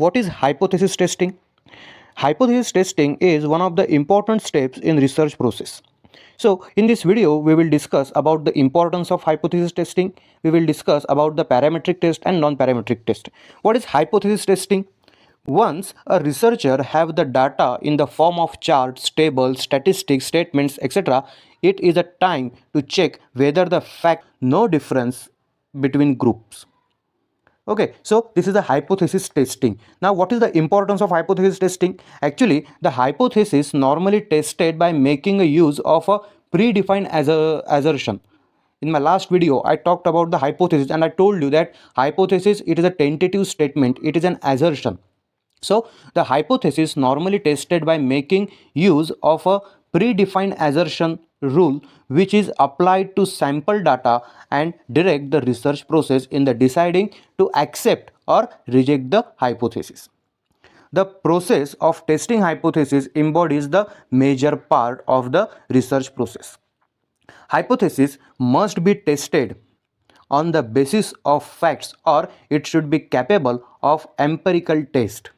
What is hypothesis testing? Hypothesis testing is one of the important steps in research process. So in this video, we will discuss about the importance of hypothesis testing. We will discuss about the parametric test and non-parametric test. What is hypothesis testing? Once a researcher have the data in the form of charts, tables, statistics, statements, etc., it is a time to check whether the fact no difference between groups. Okay, so this is the hypothesis testing. Now, what is the importance of hypothesis testing? Actually, the hypothesis normally tested by making a use of a predefined assertion. In my last video, I talked about the hypothesis and I told you that hypothesis, it is a tentative statement, it is an assertion. So the hypothesis normally tested by making use of a predefined assertion rule which is applied to sample data and direct the research process in the deciding to accept or reject the hypothesis. The process of testing hypothesis embodies the major part of the research process. Hypothesis must be tested on the basis of facts or it should be capable of empirical test.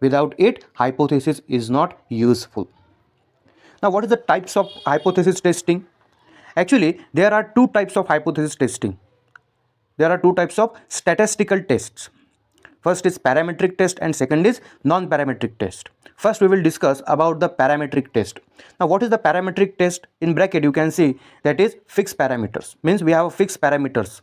Without it, hypothesis is not useful. Now, what is the types of hypothesis testing? Actually, there are two types of hypothesis testing. There are two types of statistical tests. First is parametric test and second is non-parametric test. First, we will discuss about the parametric test. Now, what is the parametric test? In bracket, you can see that is fixed parameters. Means we have fixed parameters.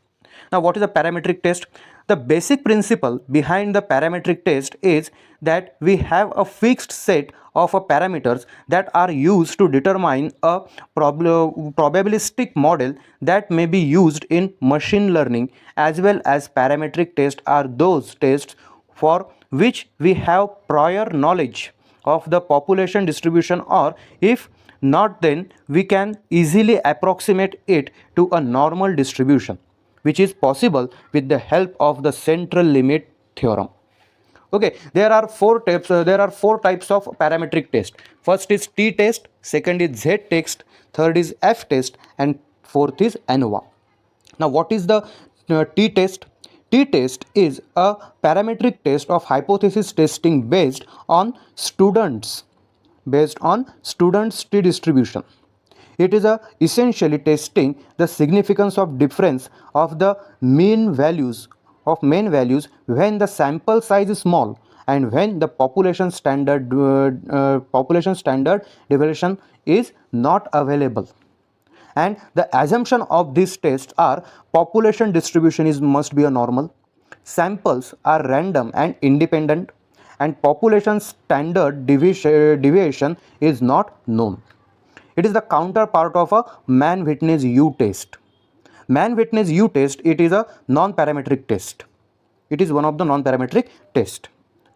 Now, what is the parametric test? The basic principle behind the parametric test is that we have a fixed set of parameters that are used to determine a probabilistic model that may be used in machine learning, as well as parametric tests are those tests for which we have prior knowledge of the population distribution, or if not, then we can easily approximate it to a normal distribution, which is possible with the help of the central limit theorem. Okay, there are four types of parametric test. First is T test, second is Z test, third is F test, and fourth is ANOVA. Now, what is the T test? T test is a parametric test of hypothesis testing based on students T distribution. It is essentially testing the significance of difference of the mean values when the sample size is small and when the population standard deviation is not available. And the assumption of these tests are population distribution must be a normal, samples are random and independent, and population standard deviation is not known. It is the counterpart of a Mann-Whitney's U test. Mann-Whitney's U test, it is a non-parametric test. It is one of the non-parametric test.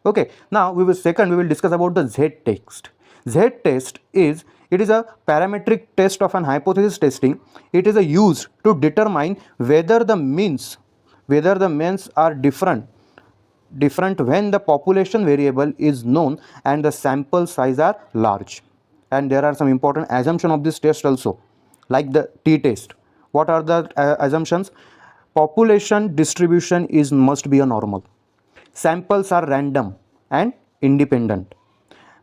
Okay, now we will discuss about the Z test. Z test is a parametric test of an hypothesis testing. It is used to determine whether the means are different when the population variable is known and the sample size are large. And there are some important assumptions of this test also, like the T test. What are the assumptions? Population distribution must be a normal. Samples are random and independent.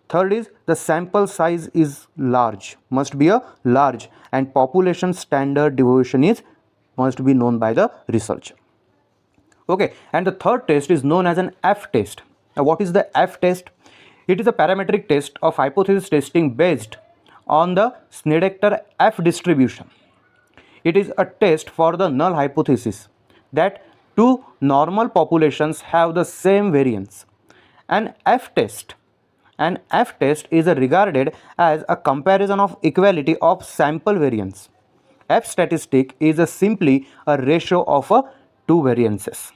Third is the sample size is large, must be a large, and population standard deviation must be known by the researcher. Okay, and the third test is known as an F test. Now, what is the F test? It is a parametric test of hypothesis testing based on the Snedeker F distribution. It is a test for the null hypothesis that two normal populations have the same variance. An F test is regarded as a comparison of equality of sample variance. F statistic is simply a ratio of two variances.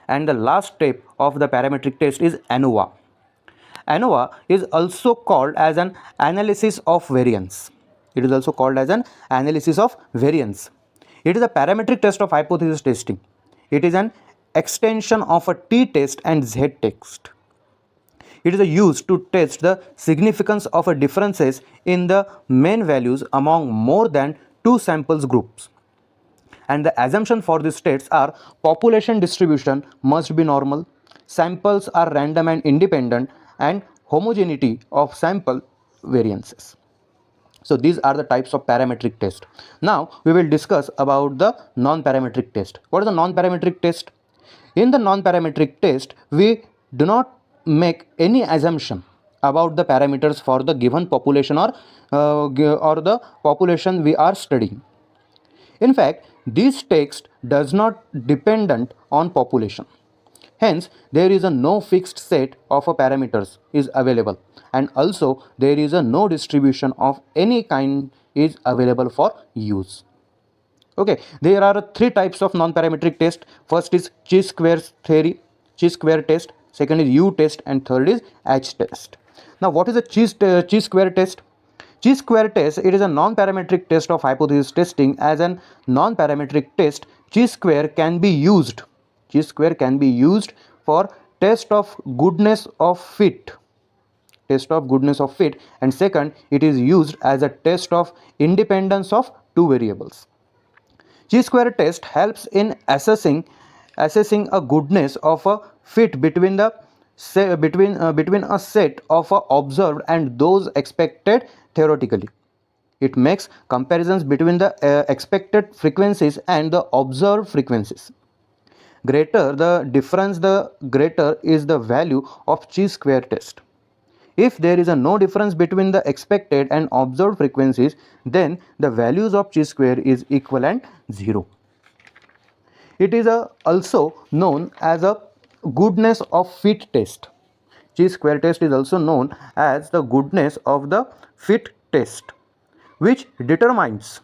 And the last step of the parametric test is ANOVA. ANOVA is also called as an analysis of variance. It is also called as an analysis of variance. It is a parametric test of hypothesis testing. It is an extension of a T test and Z test. It is used to test the significance of differences in the mean values among more than two samples groups. And the assumption for these tests are population distribution must be normal, samples are random and independent, and homogeneity of sample variances. So these are the types of parametric test. Now we will discuss about the non-parametric test. What is a non-parametric test? In the non-parametric test, we do not make any assumption about the parameters for the given population or the population we are studying. In fact, this text does not dependent on population. Hence, there is a no fixed set of parameters is available, and also there is a no distribution of any kind is available for use. Okay, there are three types of non-parametric test. First is chi-square test. Second is U test, and third is H test. Now, what is a chi-square test? Chi-square test, it is a non-parametric test of hypothesis testing. As an non-parametric test, chi-square can be used. Chi-square can be used for test of goodness of fit. Test of goodness of fit, and second, it is used as a test of independence of two variables. Chi-square test helps in assessing a goodness of a fit between between a set of observed and those expected theoretically. It makes comparisons between the expected frequencies and the observed frequencies. Greater the difference, the greater is the value of chi-square test. If there is a no difference between the expected and observed frequencies, then the values of chi-square is equivalent 0. It is also known as a goodness of fit test. Chi-square test is also known as the goodness of the fit test, which determines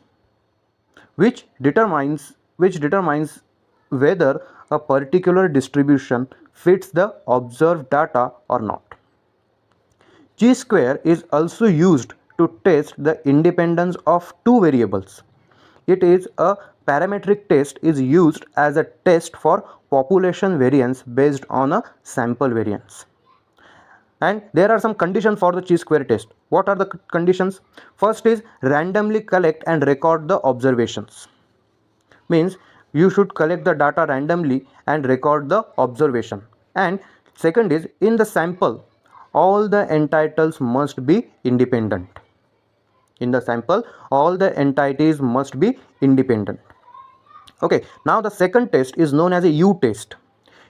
whether a particular distribution fits the observed data or not. Chi-square is also used to test the independence of two variables. It is a parametric test is used as a test for population variance based on a sample variance. And there are some conditions for the chi-square test. What are the conditions? First is randomly collect and record the observations. Means you should collect the data randomly and record the observation. And second is in the sample all the entities must be independent. In the sample all the entities must be independent. Okay, now the second test is known as a U test.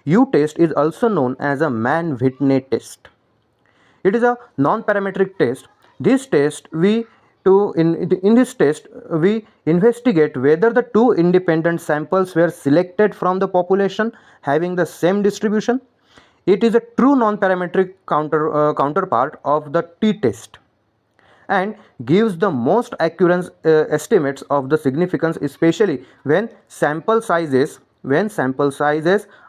U test is also known as a Mann-Whitney test. It is a non-parametric test. This test in this test we investigate whether the two independent samples were selected from the population having the same distribution. It is a true non-parametric counterpart of the t-test and gives the most accurate estimates of the significance, especially when sample sizes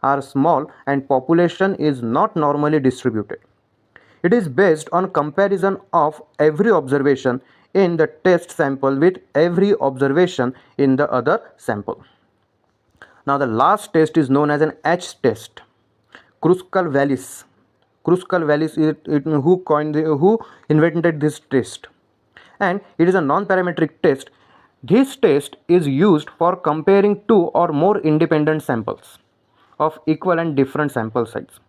are small and population is not normally distributed. It is based on comparison of every observation in the test sample with every observation in the other sample. Now the last test is known as an H test. Kruskal-Wallis who invented this test, and it is a non-parametric test. This test is used for comparing two or more independent samples of equal and different sample size.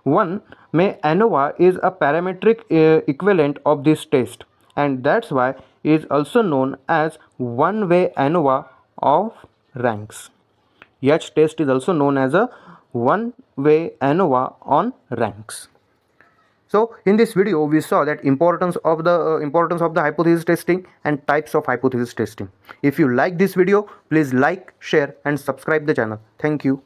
One may ANOVA is a parametric equivalent of this test, and that's why it is also known as one-way ANOVA of ranks. H test is also known as a one-way ANOVA on ranks. So in this video we saw that importance of the hypothesis testing and types of hypothesis testing. If you like this video, please like, share and subscribe the channel. Thank you.